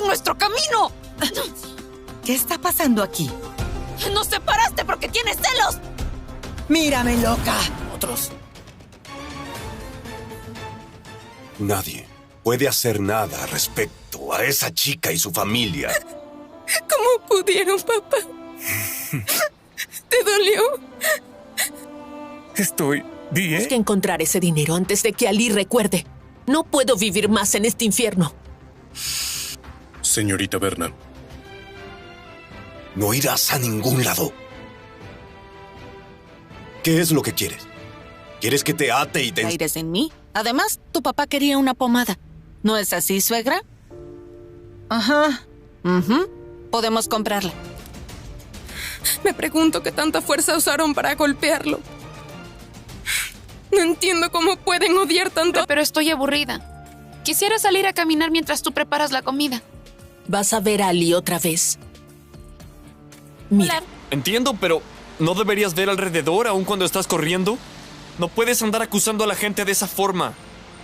en nuestro camino. ¿Qué está pasando aquí? Nos separaste porque tienes celos. ¡Mírame, loca! Otros. Nadie puede hacer nada respecto a esa chica y su familia. ¿Cómo pudieron, papá? ¿Te dolió? Estoy bien. Tienes que encontrar ese dinero antes de que Ali recuerde. No puedo vivir más en este infierno. Señorita Berna. No irás a ningún lado. ¿Qué es lo que quieres? ¿Quieres que te ate y te... ¿Aires en mí? Además, tu papá quería una pomada. ¿No es así, suegra? Ajá. Podemos comprarla. Me pregunto qué tanta fuerza usaron para golpearlo. No entiendo cómo pueden odiar tanto. Pero estoy aburrida. Quisiera salir a caminar mientras tú preparas la comida. Vas a ver a Ali otra vez. Mira. Hola. Entiendo, pero ¿no deberías ver alrededor aún cuando estás corriendo? No puedes andar acusando a la gente de esa forma.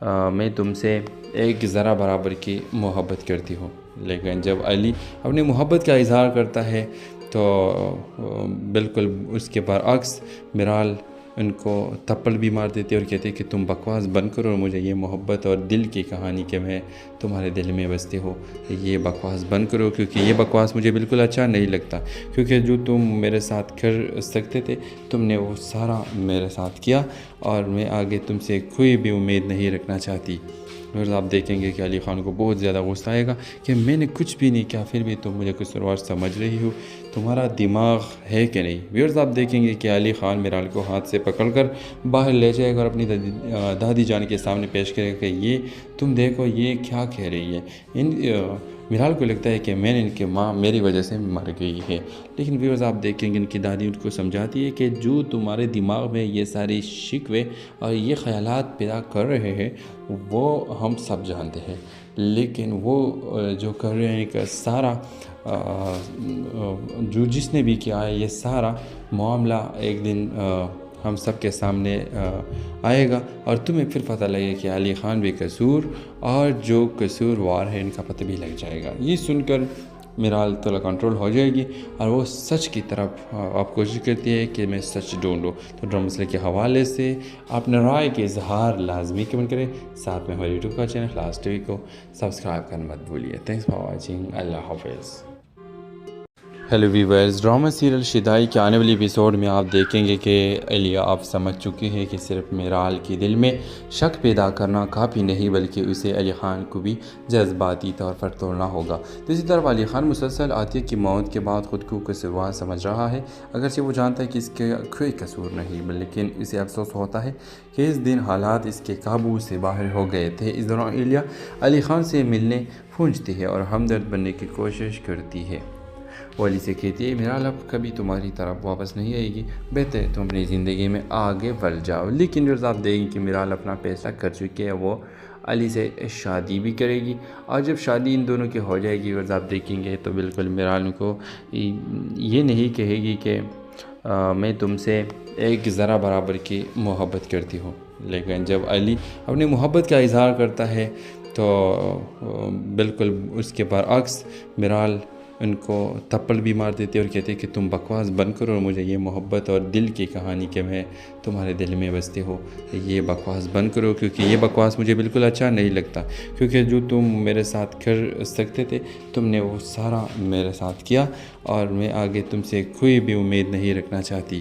میں تم سے ایک ذرہ برابر کی محبت کرتی ہوں۔ لیکن جب علی اپنی محبت کا اظہار کرتا ہے تو بالکل اس کے برعکس میرال ان کو تھپڑ بھی مار دیتے اور کہتے کہ تم بکواس بند کرو اور مجھے یہ محبت اور دل کی کہانی کہ میں تمہارے دل میں بستے ہو یہ بکواس بند کرو، کیونکہ یہ بکواس مجھے بالکل اچھا نہیں لگتا، کیونکہ جو تم میرے ساتھ کر سکتے تھے تم نے وہ سارا میرے ساتھ کیا اور میں آگے تم سے کوئی بھی امید نہیں رکھنا چاہتی۔ اور آپ دیکھیں گے کہ علی خان کو بہت زیادہ غصہ آئے گا کہ میں نے کچھ بھی نہیں کیا پھر بھی تم مجھے قصوروار سمجھ رہی ہو، تمہارا دماغ ہے کہ نہیں۔ ویورز آپ دیکھیں گے کہ علی خان میرال کو ہاتھ سے پکڑ کر باہر لے جائے گا اور اپنی دادی جان کے سامنے پیش کرے گا کہ یہ تم دیکھو یہ کیا کہہ رہی ہے۔ میرال کو لگتا ہے کہ میں نے ان کی ماں میری وجہ سے مر گئی ہے، لیکن ویورز آپ دیکھیں گے ان کی دادی ان کو سمجھاتی ہے کہ جو تمہارے دماغ میں یہ ساری شکوے اور یہ خیالات پیدا کر رہے ہیں وہ ہم سب جانتے ہیں، لیکن وہ جو کر رہے ہیں کہ سارا جو جس نے بھی کیا ہے یہ سارا معاملہ ایک دن ہم سب کے سامنے آئے گا اور تمہیں پھر پتہ لگے کہ علی خان بے قصور اور جو قصوروار ہے ان کا پتہ بھی لگ جائے گا۔ یہ سن کر میرال تھوڑا کنٹرول ہو جائے گی اور وہ سچ کی طرف آپ کوشش کرتی ہے کہ میں سچ ڈھونڈوں۔ تو ڈرامہ مسئلے کے حوالے سے اپنے رائے کے اظہار لازمی کمنٹ کریں، ساتھ میں ہمارے یوٹیوب کا چینل خلاص ٹی وی کو سبسکرائب کرنا مت بھولیے۔ تھینکس فار واچنگ، اللہ حافظ۔ ہیلو ویورز، ڈرامہ سیریل شدائی کے آنے والی ایپیسوڈ میں آپ دیکھیں گے کہ الیہ آپ سمجھ چکی ہے کہ صرف میرال کے دل میں شک پیدا کرنا کافی نہیں بلکہ اسے علی خان کو بھی جذباتی طور پر توڑنا ہوگا۔ دوسری طرف علی خان مسلسل عاطیہ کی موت کے بعد خود کو قصوروار سمجھ رہا ہے، اگرچہ وہ جانتا ہے کہ اس کے کوئی قصور نہیں، لیکن اسے افسوس ہوتا ہے کہ اس دن حالات اس کے قابو سے باہر ہو گئے تھے۔ اس دوران الیہ علی خان سے ملنے پہنچتی ہے اور ہمدرد بننے کی کوشش کرتی ہے۔ وہ علی سے کہتی ہے میرال اب کبھی تمہاری طرف واپس نہیں آئے گی، بہتر ہے تم اپنی زندگی میں آگے بڑھ جاؤ۔ لیکن جو آپ دیکھیں کہ میرال اپنا فیصلہ کر چکی ہے، وہ علی سے شادی بھی کرے گی اور جب شادی ان دونوں کی ہو جائے گی اور آپ دیکھیں گے تو بالکل میرال کو یہ نہیں کہے گی کہ میں تم سے ایک ذرہ برابر کی محبت کرتی ہوں، لیکن جب علی اپنی محبت کا اظہار کرتا ہے تو بالکل اس کے برعکس میرال ان کو تھپڑ بھی مار دیتے اور کہتے کہ تم بکواس بند کرو اور مجھے یہ محبت اور دل کی کہانی کہ میں تمہارے دل میں بستے ہو یہ بکواس بند کرو، کیونکہ یہ بکواس مجھے بالکل اچھا نہیں لگتا، کیونکہ جو تم میرے ساتھ کر سکتے تھے تم نے وہ سارا میرے ساتھ کیا اور میں آگے تم سے کوئی بھی امید نہیں رکھنا چاہتی۔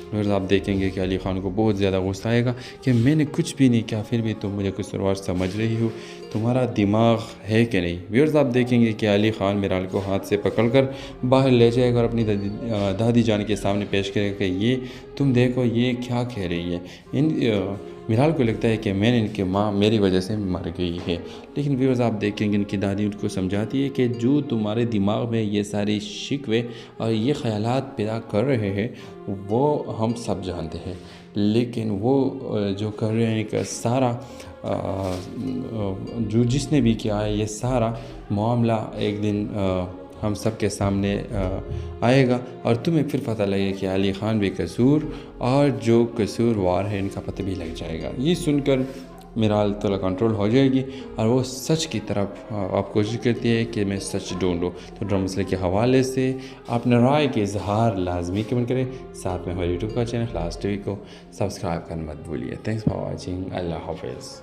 اور آپ دیکھیں گے کہ علی خان کو بہت زیادہ غصہ آئے گا کہ میں نے کچھ بھی نہیں کیا پھر بھی تم مجھے قصوروار سمجھ رہی ہو، تمہارا دماغ ہے کہ نہیں۔ ویورز آپ دیکھیں گے کہ علی خان میرال کو ہاتھ سے پکڑ کر باہر لے جائے گا اور اپنی دادی جان کے سامنے پیش کرے گا کہ یہ تم دیکھو یہ کیا کہہ رہی ہے۔ میرال کو لگتا ہے کہ میں نے ان کی ماں میری وجہ سے مر گئی ہے، لیکن ویورز آپ دیکھیں گے ان کی دادی ان کو سمجھاتی ہے کہ جو تمہارے دماغ میں یہ ساری شکوے اور یہ خیالات پیدا کر رہے ہیں وہ ہم سب جانتے ہیں، لیکن وہ جو کر رہے ہیں کہ سارا جو جس نے بھی کیا ہے یہ سارا معاملہ ایک دن ہم سب کے سامنے آئے گا اور تمہیں پھر پتہ لگے کہ علی خان بے قصور اور جو قصوروار ہے ان کا پتہ بھی لگ جائے گا۔ یہ سن کر میرال تھوڑا کنٹرول ہو جائے گی اور وہ سچ کی طرف آپ کوشش کرتی ہے کہ میں سچ ڈھونڈوں۔ تو ڈرامہ مسئلے کے حوالے سے اپنے رائے کے اظہار لازمی کمنٹ کریں، ساتھ میں ہمارے یوٹیوب کا چینل خلاص ٹی وی کو سبسکرائب کرنا مت بھولیے۔ تھینکس فار واچنگ، اللہ حافظ۔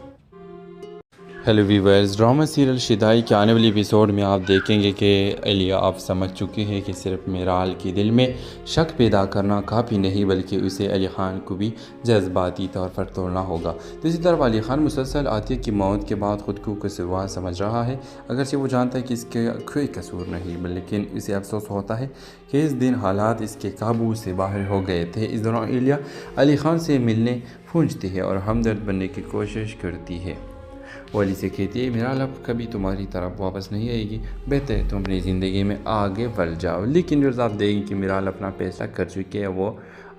ہیلو ویورز، ڈرامہ سیریل شدائی کے آنے والی ایپیسوڈ میں آپ دیکھیں گے کہ الیہ آپ سمجھ چکی ہے کہ صرف میرال کے دل میں شک پیدا کرنا کافی نہیں بلکہ اسے علی خان کو بھی جذباتی طور پر توڑنا ہوگا۔ دوسری طرف علی خان مسلسل عاطیہ کی موت کے بعد خود کو قصوروار سمجھ رہا ہے، اگرچہ وہ جانتا ہے کہ اس کے کوئی قصور نہیں، لیکن اسے افسوس ہوتا ہے کہ اس دن حالات اس کے قابو سے باہر ہو گئے تھے۔ اس دوران الیہ علی خان سے ملنے پہنچتی ہے اور ہمدرد بننے کی کوشش کرتی ہے۔ وہ علی سے کہتی ہے میرال اب کبھی تمہاری طرف واپس نہیں آئے گی، بہتر ہے تم اپنی زندگی میں آگے بڑھ جاؤ۔ لیکن جو آپ دیکھیں کہ میرال اپنا فیصلہ کر چکی ہے، وہ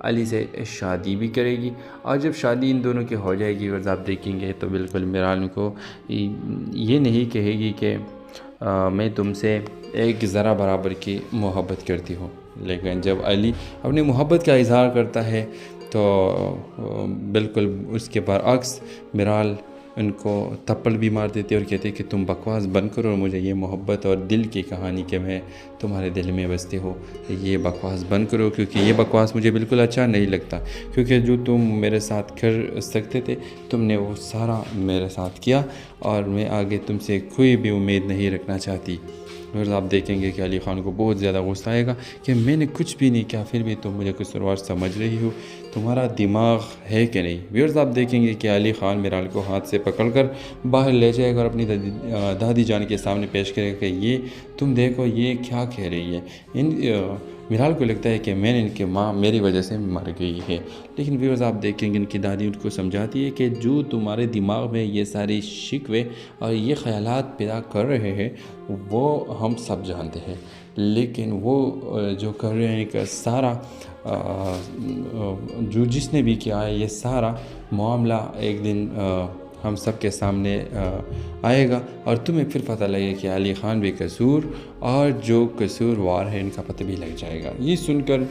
علی سے شادی بھی کرے گی اور جب شادی ان دونوں کی ہو جائے گی اور آپ دیکھیں گے تو بالکل میرال کو یہ نہیں کہے گی کہ میں تم سے ایک ذرہ برابر کی محبت کرتی ہوں، لیکن جب علی اپنی محبت کا اظہار کرتا ہے تو بالکل اس کے برعکس میرال ان کو تھپڑ بھی مار دیتے اور کہتے کہ تم بکواس بند کرو اور مجھے یہ محبت اور دل کی کہانی کہ میں تمہارے دل میں بستے ہو یہ بکواس بند کرو، کیونکہ یہ بکواس مجھے بالکل اچھا نہیں لگتا، کیونکہ جو تم میرے ساتھ کر سکتے تھے تم نے وہ سارا میرے ساتھ کیا، اور میں آگے تم سے کوئی بھی امید نہیں رکھنا چاہتی۔ اور آپ دیکھیں گے کہ علی خان کو بہت زیادہ غصہ آئے گا کہ میں نے کچھ بھی نہیں کیا پھر بھی تم مجھے قصوروار سمجھ رہی ہو، تمہارا دماغ ہے کہ نہیں۔ ویورز آپ دیکھیں گے کہ علی خان میرال کو ہاتھ سے پکڑ کر باہر لے جائے گا اور اپنی دادی جان کے سامنے پیش کرے گا کہ یہ تم دیکھو یہ کیا کہہ رہی ہے۔ میرال کو لگتا ہے کہ میں نے ان کی ماں میری وجہ سے مر گئی ہے، لیکن ویورز آپ دیکھیں گے ان کی دادی ان کو سمجھاتی ہے کہ جو تمہارے دماغ میں یہ ساری شکوے اور یہ خیالات پیدا کر رہے ہیں وہ ہم سب جانتے ہیں، لیکن وہ جو کر رہے ہیں کہ سارا جو جس نے بھی کیا ہے یہ سارا معاملہ ایک دن ہم سب کے سامنے آئے گا اور تمہیں پھر پتہ لگے کہ علی خان بھی قصور اور جو قصوروار ہے ان کا پتہ بھی لگ جائے گا۔ یہ سن کر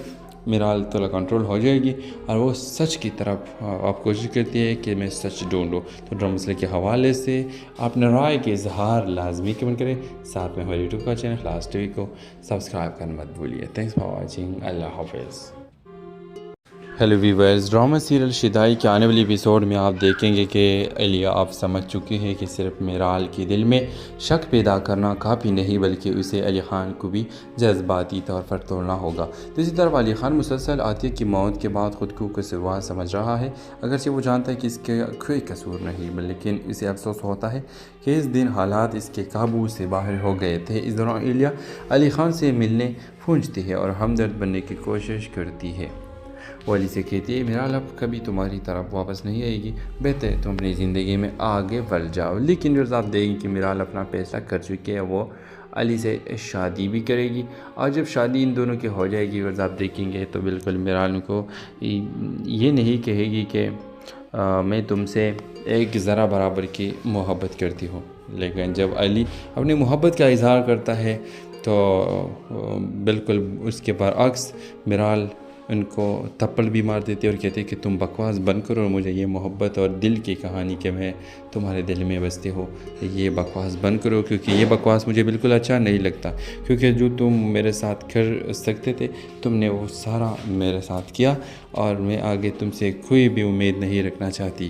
میرال تھوڑا کنٹرول ہو جائے گی اور وہ سچ کی طرف آپ کوشش کرتی ہے کہ میں سچ ڈھونڈوں۔ تو ڈرامہ مسئلے کے حوالے سے اپنے رائے کے اظہار لازمی کمنٹ کریں، ساتھ میں ہمارے یوٹیوب کا چینل خلاص ٹی وی کو سبسکرائب کرنا مت بھولیے۔ تھینکس فار واچنگ، اللہ حافظ۔ ہیلو ویورز، ڈرامہ سیریل شدائی کے آنے والی ایپیسوڈ میں آپ دیکھیں گے کہ الیہ آپ سمجھ چکی ہے کہ صرف میرال کے دل میں شک پیدا کرنا کافی نہیں بلکہ اسے علی خان کو بھی جذباتی طور پر توڑنا ہوگا۔ دوسری طرف علی خان مسلسل عاطیہ کی موت کے بعد خود کو قصوروار سمجھ رہا ہے، اگرچہ وہ جانتا ہے کہ اس کے کوئی قصور نہیں، لیکن اسے افسوس ہوتا ہے کہ اس دن حالات اس کے قابو سے باہر ہو گئے تھے۔ اس دوران الیہ علی خان سے ملنے پہنچتی ہے اور ہمدرد بننے کی کوشش کرتی ہے۔ وہ علی سے کہتی ہے میرال اب کبھی تمہاری طرف واپس نہیں آئے گی، بہتر ہے تم اپنی زندگی میں آگے بڑھ جاؤ۔ لیکن جو آپ دیکھیں کہ میرال اپنا فیصلہ کر چکی ہے، وہ علی سے شادی بھی کرے گی، اور جب شادی ان دونوں کی ہو جائے گی اور آپ دیکھیں گے تو بالکل میرال کو یہ نہیں کہے گی کہ میں تم سے ایک ذرہ برابر کی محبت کرتی ہوں، لیکن جب علی اپنی محبت کا اظہار کرتا ہے تو بالکل اس کے برعکس میرال ان کو تھپڑ بھی مار دیتے اور کہتے کہ تم بکواس بند کرو اور مجھے یہ محبت اور دل کی کہانی کہ میں تمہارے دل میں بستے ہو یہ بکواس بند کرو، کیونکہ یہ بکواس مجھے بالکل اچھا نہیں لگتا، کیونکہ جو تم میرے ساتھ کر سکتے تھے تم نے وہ سارا میرے ساتھ کیا، اور میں آگے تم سے کوئی بھی امید نہیں رکھنا چاہتی۔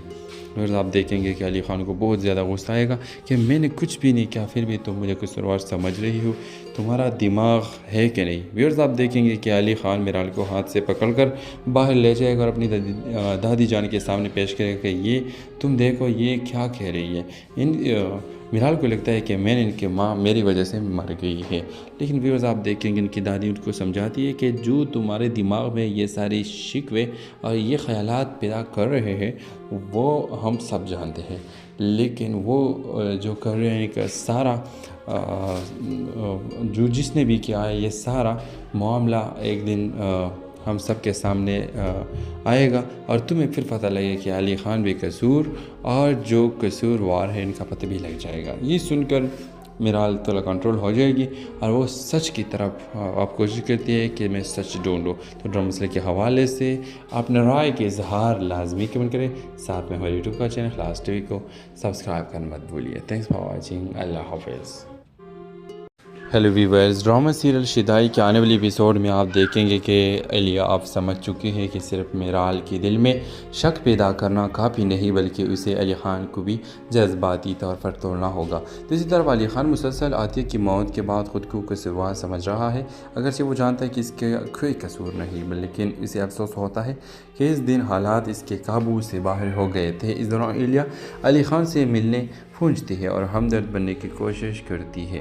اور آپ دیکھیں گے کہ علی خان کو بہت زیادہ غصہ آئے گا کہ میں نے کچھ بھی نہیں کیا پھر بھی تم مجھے قصوروار سمجھ رہی ہو، تمہارا دماغ ہے کہ نہیں۔ ویورز آپ دیکھیں گے کہ علی خان میرال کو ہاتھ سے پکڑ کر باہر لے جائے گا اور اپنی دادی جان کے سامنے پیش کرے گا کہ یہ تم دیکھو یہ کیا کہہ رہی ہے۔ میرال کو لگتا ہے کہ میں نے ان کی ماں میری وجہ سے مر گئی ہے، لیکن ویورز آپ دیکھیں گے ان کی دادی ان کو سمجھاتی ہے کہ جو تمہارے دماغ میں یہ ساری شکوے اور یہ خیالات پیدا کر رہے ہیں وہ ہم سب جانتے ہیں، لیکن وہ جو کر رہے ہیں کہ سارا جو جس نے بھی کیا ہے یہ سارا معاملہ ایک دن ہم سب کے سامنے آئے گا اور تمہیں پھر پتہ لگے کہ علی خان بھی قصور اور جو قصوروار ہے ان کا پتہ بھی لگ جائے گا۔ یہ سن کر میرال تھوڑا کنٹرول ہو جائے گی اور وہ سچ کی طرف آپ کوشش کرتی ہے کہ میں سچ ڈھونڈوں۔ تو ڈرامہ مسئلے کے حوالے سے اپنے رائے کے اظہار لازمی کمنٹ کریں، ساتھ میں ہمارے یوٹیوب کا چینل خلاص ٹی وی کو سبسکرائب کرنا مت بھولیے۔ تھینکس فار واچنگ، اللہ حافظ۔ ہیلو ویورز، ڈرامہ سیریل شدائی کے آنے والی ایپیسوڈ میں آپ دیکھیں گے کہ الیہ آپ سمجھ چکی ہے کہ صرف میرال کے دل میں شک پیدا کرنا کافی نہیں بلکہ اسے علی خان کو بھی جذباتی طور پر توڑنا ہوگا۔ دوسری طرف علی خان مسلسل عاطیہ کی موت کے بعد خود کو قصوروار سمجھ رہا ہے، اگرچہ وہ جانتا ہے کہ اس کے کوئی قصور نہیں، لیکن اسے افسوس ہوتا ہے کہ اس دن حالات اس کے قابو سے باہر ہو گئے تھے۔ اس دوران الیہ علی خان سے ملنے پہنچتی ہے اور ہمدرد بننے کی کوشش کرتی ہے۔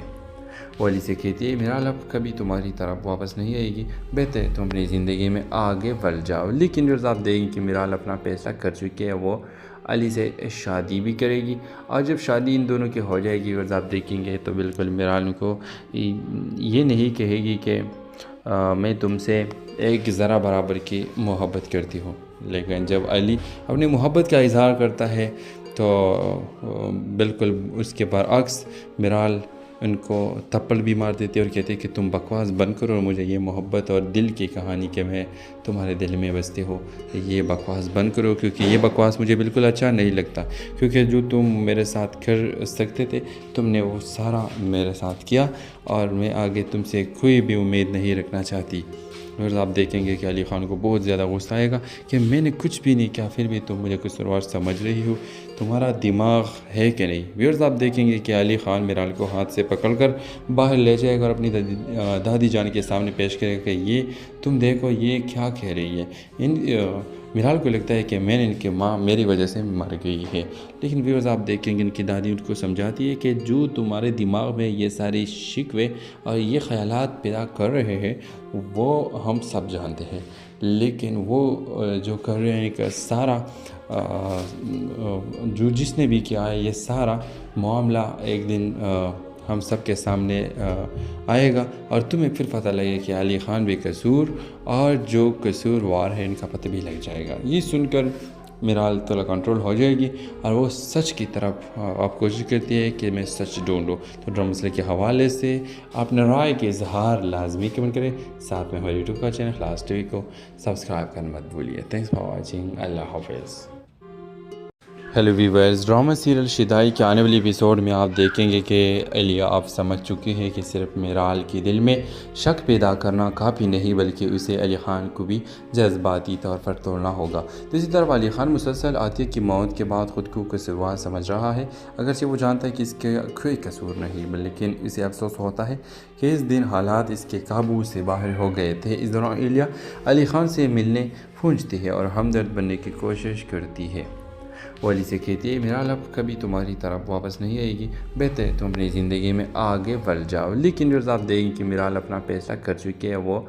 وہ علی سے کہتی ہے میرال اب کبھی تمہاری طرف واپس نہیں آئے گی، بہتر ہے تم اپنی زندگی میں آگے بڑھ جاؤ۔ لیکن جو آپ دیکھیں کہ میرال اپنا فیصلہ کر چکی ہے، وہ علی سے شادی بھی کرے گی، اور جب شادی ان دونوں کی ہو جائے گی اور آپ دیکھیں گے تو بالکل میرال کو یہ نہیں کہے گی کہ میں تم سے ایک ذرہ برابر کی محبت کرتی ہوں، لیکن جب علی اپنی محبت کا اظہار کرتا ہے تو بالکل اس کے برعکس میرال ان کو تھپڑ بھی مار دیتے اور کہتے کہ تم بکواس بند کرو اور مجھے یہ محبت اور دل کی کہانی کہ میں تمہارے دل میں بستے ہو یہ بکواس بند کرو، کیونکہ یہ بکواس مجھے بالکل اچھا نہیں لگتا، کیونکہ جو تم میرے ساتھ کر سکتے تھے تم نے وہ سارا میرے ساتھ کیا، اور میں آگے تم سے کوئی بھی امید نہیں رکھنا چاہتی۔ اور آپ دیکھیں گے کہ علی خان کو بہت زیادہ غصہ آئے گا کہ میں نے کچھ بھی نہیں کیا پھر بھی تم مجھے قصوروار سمجھ رہی ہو، تمہارا دماغ ہے کہ نہیں۔ ویورز آپ دیکھیں گے کہ علی خان میرال کو ہاتھ سے پکڑ کر باہر لے جائے گا اور اپنی دادی جان کے سامنے پیش کرے گا کہ یہ تم دیکھو یہ کیا کہہ رہی ہے۔ میرال کو لگتا ہے کہ میں نے ان کی ماں میری وجہ سے مر گئی ہے، لیکن ویورز آپ دیکھیں گے ان کی دادی ان کو سمجھاتی ہے کہ جو تمہارے دماغ میں یہ ساری شکوے اور یہ خیالات پیدا کر رہے ہیں وہ ہم سب جانتے ہیں، لیکن وہ جو کر رہے ہیں کہ سارا جو جس نے بھی کیا ہے یہ سارا معاملہ ایک دن ہم سب کے سامنے آئے گا اور تمہیں پھر پتہ لگے کہ علی خان بے قصور اور جو قصوروار ہے ان کا پتہ بھی لگ جائے گا۔ یہ سن کر میرال تھوڑا کنٹرول ہو جائے گی اور وہ سچ کی طرف آپ کوشش کرتی ہے کہ میں سچ ڈھونڈوں۔ تو ڈرامہ مسئلے کے حوالے سے اپنے رائے کے اظہار لازمی کمنٹ کریں، ساتھ میں ہمارے یوٹیوب کا چینل خلاص ٹی وی کو سبسکرائب کرنا مت بھولیے۔ تھینکس فار واچنگ، اللہ حافظ۔ ہیلو ویورز، ڈرامہ سیریل شدائی کے آنے والی ایپیسوڈ میں آپ دیکھیں گے کہ الیہ آپ سمجھ چکی ہے کہ صرف میرال کے دل میں شک پیدا کرنا کافی نہیں بلکہ اسے علی خان کو بھی جذباتی طور پر توڑنا ہوگا۔ دوسری طرف علی خان مسلسل عاطیہ کی موت کے بعد خود کو قصوروار سمجھ رہا ہے، اگرچہ وہ جانتا ہے کہ اس کے کوئی قصور نہیں، لیکن اسے افسوس ہوتا ہے کہ اس دن حالات اس کے قابو سے باہر ہو گئے تھے۔ اس دوران الیہ علی خان سے ملنے پہنچتی ہے اور ہمدرد بننے کی کوشش کرتی ہے۔ وہ علی سے کہتی ہے میرال اب کبھی تمہاری طرف واپس نہیں آئے گی، بہتر ہے تم اپنی زندگی میں آگے بڑھ جاؤ۔ لیکن آپ دیں گے کہ میرال اپنا فیصلہ کر چکی ہے، وہ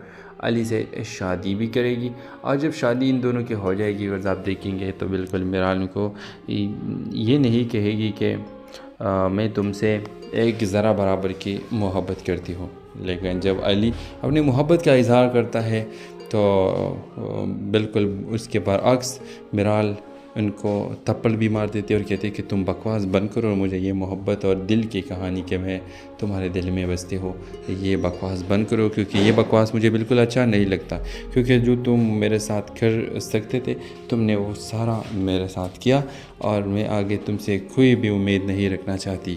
علی سے شادی بھی کرے گی، اور جب شادی ان دونوں کی ہو جائے گی آپ دیکھیں گے تو بالکل میرال کو یہ نہیں کہے گی کہ میں تم سے ایک ذرہ برابر کی محبت کرتی ہوں، لیکن جب علی اپنی محبت کا اظہار کرتا ہے تو بالکل اس کے برعکس میرال ان کو تھپڑ بھی مار دیتے اور کہتے کہ تم بکواس بند کرو اور مجھے یہ محبت اور دل کی کہانی کہ میں تمہارے دل میں بستے ہو یہ بکواس بند کرو، کیونکہ یہ بکواس مجھے بالکل اچھا نہیں لگتا، کیونکہ جو تم میرے ساتھ کر سکتے تھے تم نے وہ سارا میرے ساتھ کیا، اور میں آگے تم سے کوئی بھی امید نہیں رکھنا چاہتی۔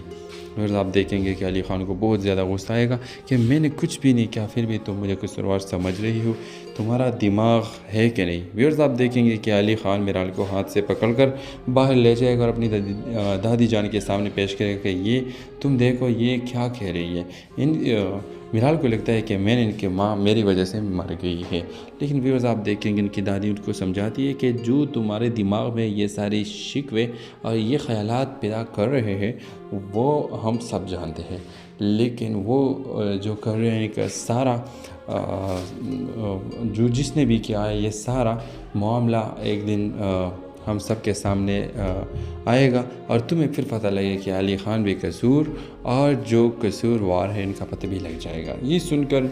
اور آپ دیکھیں گے کہ علی خان کو بہت زیادہ غصہ آئے گا کہ میں نے کچھ بھی نہیں کیا پھر بھی تم مجھے قصوروار سمجھ رہی ہو، تمہارا دماغ ہے کہ نہیں۔ ویورز آپ دیکھیں گے کہ علی خان میرال کو ہاتھ سے پکڑ کر باہر لے جائے گا اور اپنی دادی جان کے سامنے پیش کرے گا کہ یہ تم دیکھو یہ کیا کہہ رہی ہے۔ میرال کو لگتا ہے کہ میں نے ان کی ماں میری وجہ سے مر گئی ہے، لیکن ویورز آپ دیکھیں گے ان کی دادی ان کو سمجھاتی ہے کہ جو تمہارے دماغ میں یہ ساری شکوے اور یہ خیالات پیدا کر رہے ہیں وہ ہم سب جانتے ہیں، لیکن وہ جو کر رہے ہیں کہ سارا جو جس نے بھی کیا ہے یہ سارا معاملہ ایک دن ہم سب کے سامنے آئے گا اور تمہیں پھر پتہ لگے کہ علی خان بے قصور اور جو قصوروار ہے ان کا پتہ بھی لگ جائے گا۔ یہ سن کر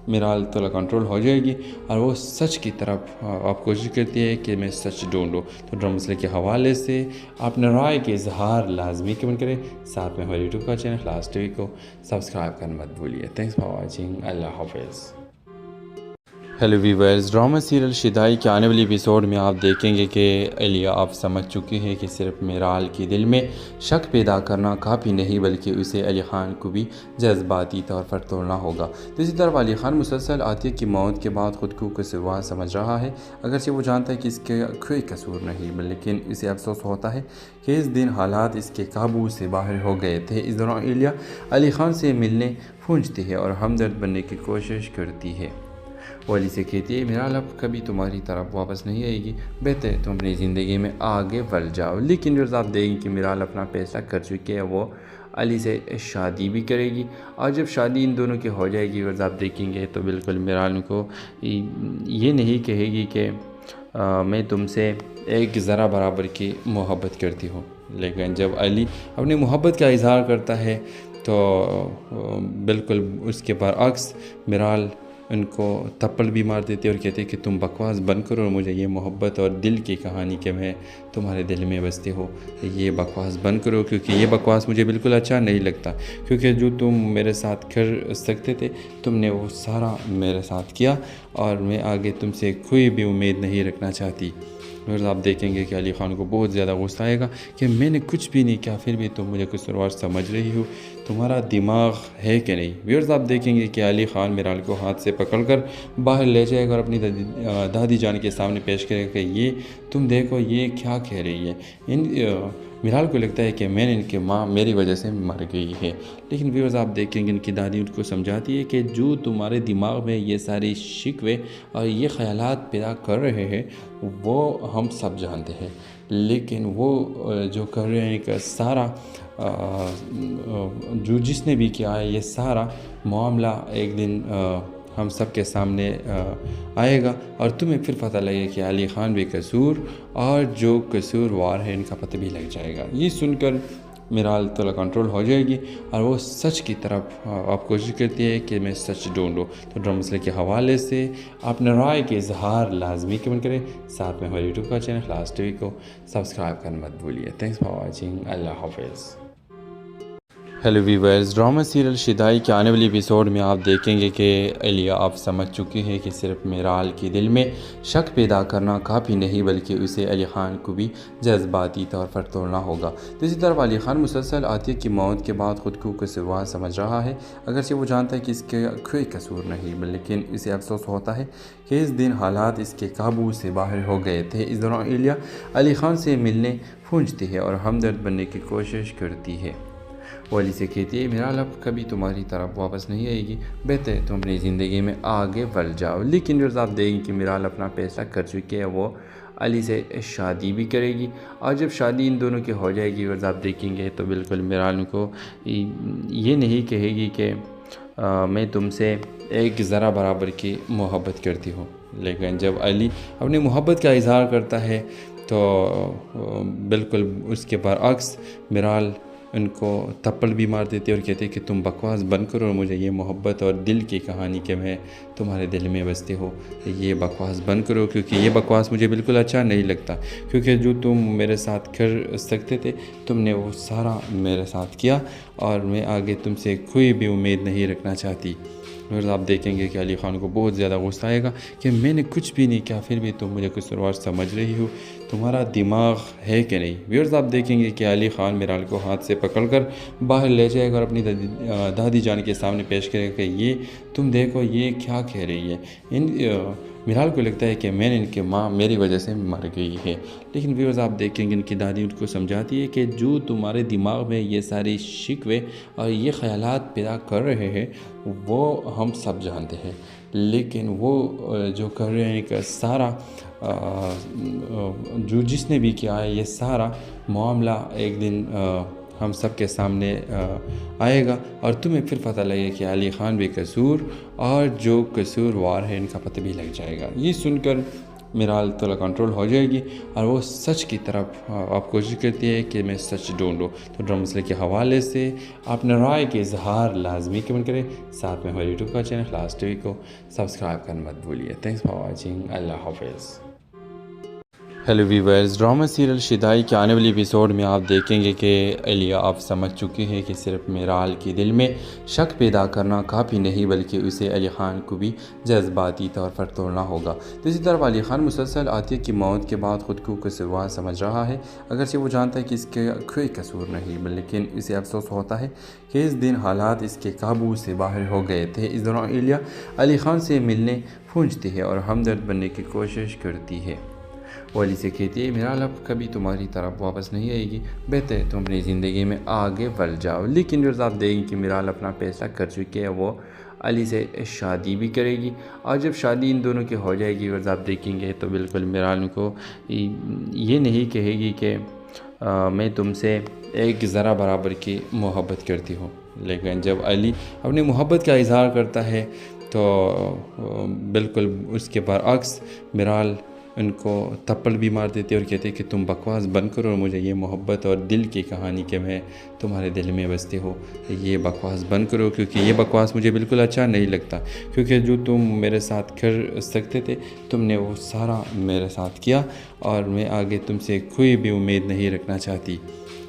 میرال تھوڑا کنٹرول ہو جائے گی اور وہ سچ کی طرف آپ کوشش کرتی ہے کہ میں سچ ڈھونڈوں۔ تو ڈرامہ مسئلے کے حوالے سے اپنے رائے کے اظہار لازمی کمنٹ کریں، ساتھ میں ہمارے یوٹیوب کا چینل خلاص ٹی وی کو سبسکرائب کرنا مت بھولیے۔ تھینکس فار واچنگ، اللہ حافظ۔ ہیلو ویورز، ڈرامہ سیریل شدائی کے آنے والی ایپیسوڈ میں آپ دیکھیں گے کہ الیہ آپ سمجھ چکی ہے کہ صرف میرال کے دل میں شک پیدا کرنا کافی نہیں بلکہ اسے علی خان کو بھی جذباتی طور پر توڑنا ہوگا۔ دوسری طرف علی خان مسلسل عاطیہ کی موت کے بعد خود کو قصوروار سمجھ رہا ہے، اگرچہ وہ جانتا ہے کہ اس کے کوئی قصور نہیں، لیکن اسے افسوس ہوتا ہے کہ اس دن حالات اس کے قابو سے باہر ہو گئے تھے۔ اس دوران الیہ علی خان سے ملنے پہنچتی ہے اور ہمدرد بننے کی کوشش کرتی ہے۔ وہ علی سے کہتی ہے میرال اب کبھی تمہاری طرف واپس نہیں آئے گی، بہتر ہے تم اپنی زندگی میں آگے بڑھ جاؤ۔ لیکن آپ دیں گے کہ میرال اپنا فیصلہ کر چکی ہے، وہ علی سے شادی بھی کرے گی، اور جب شادی ان دونوں کی ہو جائے گی آپ دیکھیں گے تو بالکل میرال کو یہ نہیں کہے گی کہ میں تم سے ایک ذرہ برابر کی محبت کرتی ہوں، لیکن جب علی اپنی محبت کا اظہار کرتا ہے تو بالکل اس کے برعکس میرال ان کو تھپڑ بھی مار دیتے اور کہتے کہ تم بکواس بند کرو اور مجھے یہ محبت اور دل کی کہانی کہ میں تمہارے دل میں بستے ہو یہ بکواس بند کرو، کیونکہ یہ بکواس مجھے بالکل اچھا نہیں لگتا، کیونکہ جو تم میرے ساتھ کر سکتے تھے تم نے وہ سارا میرے ساتھ کیا، اور میں آگے تم سے کوئی بھی امید نہیں رکھنا چاہتی۔ اور آپ دیکھیں گے کہ علی خان کو بہت زیادہ غصہ آئے گا کہ میں نے کچھ بھی نہیں کیا پھر بھی تم مجھے قصوروار سمجھ رہی ہو، تمہارا دماغ ہے کہ نہیں۔ ویورز آپ دیکھیں گے کہ علی خان میرال کو ہاتھ سے پکڑ کر باہر لے جائے گا اور اپنی دادی جان کے سامنے پیش کرے گا کہ یہ تم دیکھو یہ کیا کہہ رہی ہے۔ میرال کو لگتا ہے کہ میں نے ان کی ماں میری وجہ سے مر گئی ہے، لیکن ویورز آپ دیکھیں گے ان کی دادی ان کو سمجھاتی ہے کہ جو تمہارے دماغ میں یہ ساری شکوے اور یہ خیالات پیدا کر رہے ہیں وہ ہم سب جانتے ہیں، لیکن وہ جو کر رہے ہیں کہ سارا جو جس نے بھی کیا ہے یہ سارا معاملہ ایک دن ہم سب کے سامنے آئے گا اور تمہیں پھر پتہ لگے کہ علی خان بے قصور اور جو قصوروار ہے ان کا پتہ بھی لگ جائے گا۔ یہ سن کر میرال تھوڑا کنٹرول ہو جائے گی اور وہ سچ کی طرف آپ کوشش کرتی ہے کہ میں سچ ڈھونڈوں۔ تو ڈرامہ مسئلے کے حوالے سے اپنے رائے کے اظہار لازمی کمنٹ کریں، ساتھ میں ہمارے یوٹیوب کا چینل خلاص ٹی وی کو سبسکرائب کرنا مت بھولیے۔ تھینکس فار واچنگ، اللہ حافظ۔ ہیلو ویورز، ڈرامہ سیریل شدائی کے آنے والی ایپیسوڈ میں آپ دیکھیں گے کہ الیہ آپ سمجھ چکی ہے کہ صرف میرال کے دل میں شک پیدا کرنا کافی نہیں بلکہ اسے علی خان کو بھی جذباتی طور پر توڑنا ہوگا۔ دوسری طرف علی خان مسلسل عاطیہ کی موت کے بعد خود کو قصوروار سمجھ رہا ہے، اگرچہ وہ جانتا ہے کہ اس کے کوئی قصور نہیں، لیکن اسے افسوس ہوتا ہے کہ اس دن حالات اس کے قابو سے باہر ہو گئے تھے۔ اس دوران الیہ علی خان سے ملنے پہنچتی ہے اور ہمدرد بننے کی کوشش کرتی ہے۔ وہ علی سے کہتی ہے میرال اب کبھی تمہاری طرف واپس نہیں آئے گی، بہتر ہے تم اپنی زندگی میں آگے بڑھ جاؤ۔ لیکن جو آپ دیکھیں کہ میرال اپنا فیصلہ کر چکی ہے، وہ علی سے شادی بھی کرے گی، اور جب شادی ان دونوں کی ہو جائے گی اور آپ دیکھیں گے تو بالکل میرال کو یہ نہیں کہے گی کہ میں تم سے ایک ذرہ برابر کی محبت کرتی ہوں، لیکن جب علی اپنی محبت کا اظہار کرتا ہے تو بالکل اس کے برعکس میرال ان کو تھپڑ بھی مار دیتے اور کہتے کہ تم بکواس بند کرو اور مجھے یہ محبت اور دل کی کہانی کہ میں تمہارے دل میں بستے ہو یہ بکواس بند کرو، کیونکہ یہ بکواس مجھے بالکل اچھا نہیں لگتا، کیونکہ جو تم میرے ساتھ کر سکتے تھے تم نے وہ سارا میرے ساتھ کیا، اور میں آگے تم سے کوئی بھی امید نہیں رکھنا چاہتی۔ اور آپ دیکھیں گے کہ علی خان کو بہت زیادہ غصہ آئے گا کہ میں نے کچھ بھی نہیں کیا پھر بھی تم مجھے قصوروار سمجھ رہی ہو، تمہارا دماغ ہے کہ نہیں۔ ویورز آپ دیکھیں گے کہ علی خان میرال کو ہاتھ سے پکڑ کر باہر لے جائے گا اور اپنی دادی جان کے سامنے پیش کرے گا کہ یہ تم دیکھو یہ کیا کہہ رہی ہے۔ میرال کو لگتا ہے کہ میں نے ان کی ماں میری وجہ سے مر گئی ہے، لیکن ویورز آپ دیکھیں گے ان کی دادی ان کو سمجھاتی ہے کہ جو تمہارے دماغ میں یہ ساری شکوے اور یہ خیالات پیدا کر رہے ہیں وہ ہم سب جانتے ہیں، لیکن وہ جو کر رہے ہیں کہ سارا جو جس نے بھی کیا ہے یہ سارا معاملہ ایک دن ہم سب کے سامنے آئے گا اور تمہیں پھر پتہ لگے کہ علی خان بے قصور اور جو قصوروار ہے ان کا پتہ بھی لگ جائے گا۔ یہ سن کر میرال تھوڑا کنٹرول ہو جائے گی اور وہ سچ کی طرف آپ کوشش کرتی ہے کہ میں سچ ڈھونڈوں۔ تو ڈرامہ مسئلے کے حوالے سے اپنے رائے کے اظہار لازمی کمنٹ کریں، ساتھ میں ہمارے یوٹیوب کا چینل خلاص ٹی وی کو سبسکرائب کرنا مت بھولیے۔ تھینکس فار واچنگ، اللہ حافظ۔ ہیلو ویورز، ڈرامہ سیریل شدائی کے آنے والی ایپیسوڈ میں آپ دیکھیں گے کہ الیہ آپ سمجھ چکی ہے کہ صرف میرال کے دل میں شک پیدا کرنا کافی نہیں بلکہ اسے علی خان کو بھی جذباتی طور پر توڑنا ہوگا۔ دوسری طرف علی خان مسلسل عاطیہ کی موت کے بعد خود کو قصوروار سمجھ رہا ہے، اگرچہ وہ جانتا ہے کہ اس کے کوئی قصور نہیں، لیکن اسے افسوس ہوتا ہے کہ اس دن حالات اس کے قابو سے باہر ہو گئے تھے۔ اس دوران الیہ علی خان سے ملنے پہنچتی ہے اور ہمدرد بننے کی کوشش کرتی ہے۔ وہ علی سے کہتی ہے میرال اب کبھی تمہاری طرف واپس نہیں آئے گی، بہتر ہے تم اپنی زندگی میں آگے بڑھ جاؤ۔ لیکن جو آپ دیکھیں کہ میرال اپنا فیصلہ کر چکی ہے، وہ علی سے شادی بھی کرے گی، اور جب شادی ان دونوں کی ہو جائے گی اور آپ دیکھیں گے تو بالکل میرال کو یہ نہیں کہے گی کہ میں تم سے ایک ذرہ برابر کی محبت کرتی ہوں، لیکن جب علی اپنی محبت کا اظہار کرتا ہے تو بالکل اس کے برعکس میرال ان کو تپڑ بھی مار دیتے اور کہتے کہ تم بکواس بند کرو اور مجھے یہ محبت اور دل کی کہانی کہ میں تمہارے دل میں بستے ہو یہ بکواس بند کرو، کیونکہ یہ بکواس مجھے بالکل اچھا نہیں لگتا، کیونکہ جو تم میرے ساتھ کر سکتے تھے تم نے وہ سارا میرے ساتھ کیا، اور میں آگے تم سے کوئی بھی امید نہیں رکھنا چاہتی۔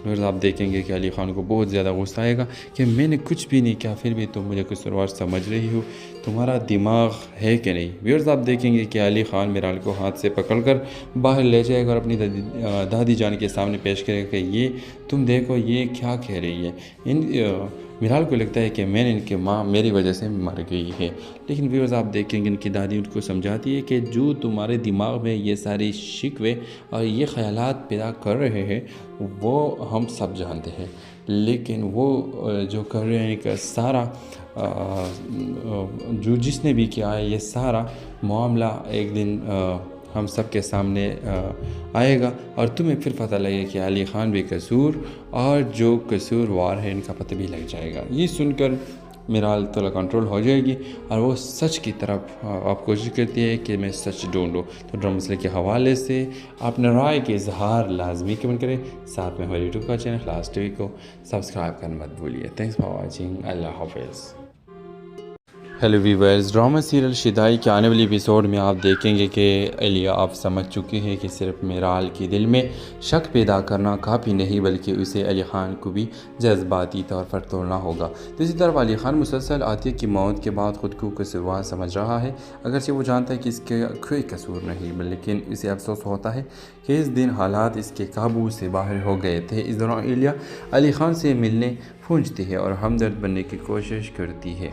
اور آپ دیکھیں گے کہ علی خان کو بہت زیادہ غصہ آئے گا کہ میں نے کچھ بھی نہیں کیا پھر بھی تم مجھے قصوروار سمجھ رہی ہو، تمہارا دماغ ہے کہ نہیں۔ ویورز آپ دیکھیں گے کہ علی خان میرال کو ہاتھ سے پکڑ کر باہر لے جائے گا اور اپنی دادی جان کے سامنے پیش کرے گا کہ یہ تم دیکھو یہ کیا کہہ رہی ہے۔ میرال کو لگتا ہے کہ میں نے ان کی ماں میری وجہ سے مر گئی ہے، لیکن ویورز آپ دیکھیں گے ان کی دادی ان کو سمجھاتی ہے کہ جو تمہارے دماغ میں یہ ساری شکوے اور یہ خیالات پیدا کر رہے ہیں وہ ہم سب جانتے ہیں، لیکن وہ جو کر رہے ہیں کہ سارا جو جس نے بھی کیا ہے یہ سارا معاملہ ایک دن ہم سب کے سامنے آئے گا اور تمہیں پھر پتہ لگے کہ علی خان بھی قصور اور جو قصوروار ہے ان کا پتہ بھی لگ جائے گا۔ یہ سن کر میرال تھوڑا کنٹرول ہو جائے گی اور وہ سچ کی طرف آپ کوشش کرتی ہے کہ میں سچ ڈھونڈوں۔ تو ڈرام مسئلے کے حوالے سے اپنے رائے کے اظہار لازمی کمنٹ کریں، ساتھ میں ہمارے یوٹیوب کا چینل خلاص ٹی وی کو سبسکرائب کرنا مت بھولیے۔ تھینکس فار واچنگ، اللہ حافظ۔ ہیلو ویورز، ڈرامہ سیریل شدائی کے آنے والی ایپیسوڈ میں آپ دیکھیں گے کہ الیہ آپ سمجھ چکی ہے کہ صرف میرال کے دل میں شک پیدا کرنا کافی نہیں بلکہ اسے علی خان کو بھی جذباتی طور پر توڑنا ہوگا۔ دوسری طرف علی خان مسلسل عاطیہ کی موت کے بعد خود کو قصوروار سمجھ رہا ہے، اگرچہ وہ جانتا ہے کہ اس کے کوئی قصور نہیں، لیکن اسے افسوس ہوتا ہے کہ اس دن حالات اس کے قابو سے باہر ہو گئے تھے۔ اس دوران الیہ علی خان سے ملنے پہنچتی ہے اور ہمدرد بننے کی کوشش کرتی ہے۔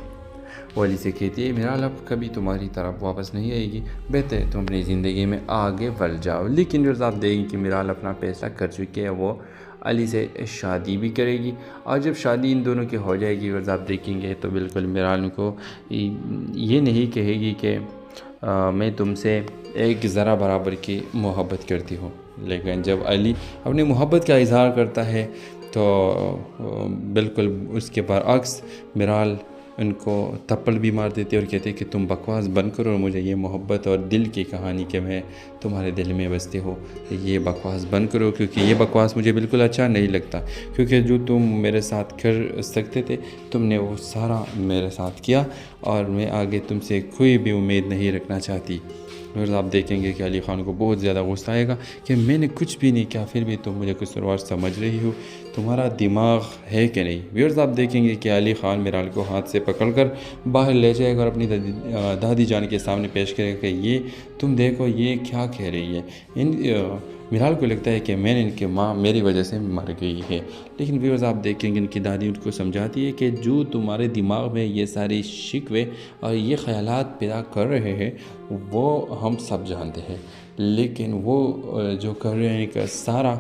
وہ علی سے کہتی ہے میرال اب کبھی تمہاری طرف واپس نہیں آئے گی، بہتر ہے تم اپنی زندگی میں آگے بڑھ جاؤ۔ لیکن جو آپ دیکھیں کہ میرال اپنا فیصلہ کر چکی ہے، وہ علی سے شادی بھی کرے گی، اور جب شادی ان دونوں کی ہو جائے گی اور آپ دیکھیں گے تو بالکل میرال کو یہ نہیں کہے گی کہ میں تم سے ایک ذرہ برابر کی محبت کرتی ہوں، لیکن جب علی اپنی محبت کا اظہار کرتا ہے تو بالکل اس کے برعکس میرال ان کو تپڑ بھی مار دیتے اور کہتے کہ تم بکواس بند کرو اور مجھے یہ محبت اور دل کی کہانی کہ میں تمہارے دل میں بستے ہو یہ بکواس بند کرو، کیونکہ یہ بکواس مجھے بالکل اچھا نہیں لگتا، کیونکہ جو تم میرے ساتھ کر سکتے تھے تم نے وہ سارا میرے ساتھ کیا، اور میں آگے تم سے کوئی بھی امید نہیں رکھنا چاہتی۔ اور آپ دیکھیں گے کہ علی خان کو بہت زیادہ غصہ آئے گا کہ میں نے کچھ بھی نہیں کیا پھر بھی تم مجھے قصوروار سمجھ رہی ہو، تمہارا دماغ ہے کہ نہیں۔ ویورز آپ دیکھیں گے کہ علی خان میرال کو ہاتھ سے پکڑ کر باہر لے جائے گا اور اپنی دادی جان کے سامنے پیش کرے گا کہ یہ تم دیکھو یہ کیا کہہ رہی ہے۔ میرال کو لگتا ہے کہ میں نے ان کی ماں میری وجہ سے مر گئی ہے، لیکن ویورز آپ دیکھیں گے ان کی دادی ان کو سمجھاتی ہے کہ جو تمہارے دماغ میں یہ ساری شکوے اور یہ خیالات پیدا کر رہے ہیں وہ ہم سب جانتے ہیں، لیکن وہ جو کر رہے ہیں کہ سارا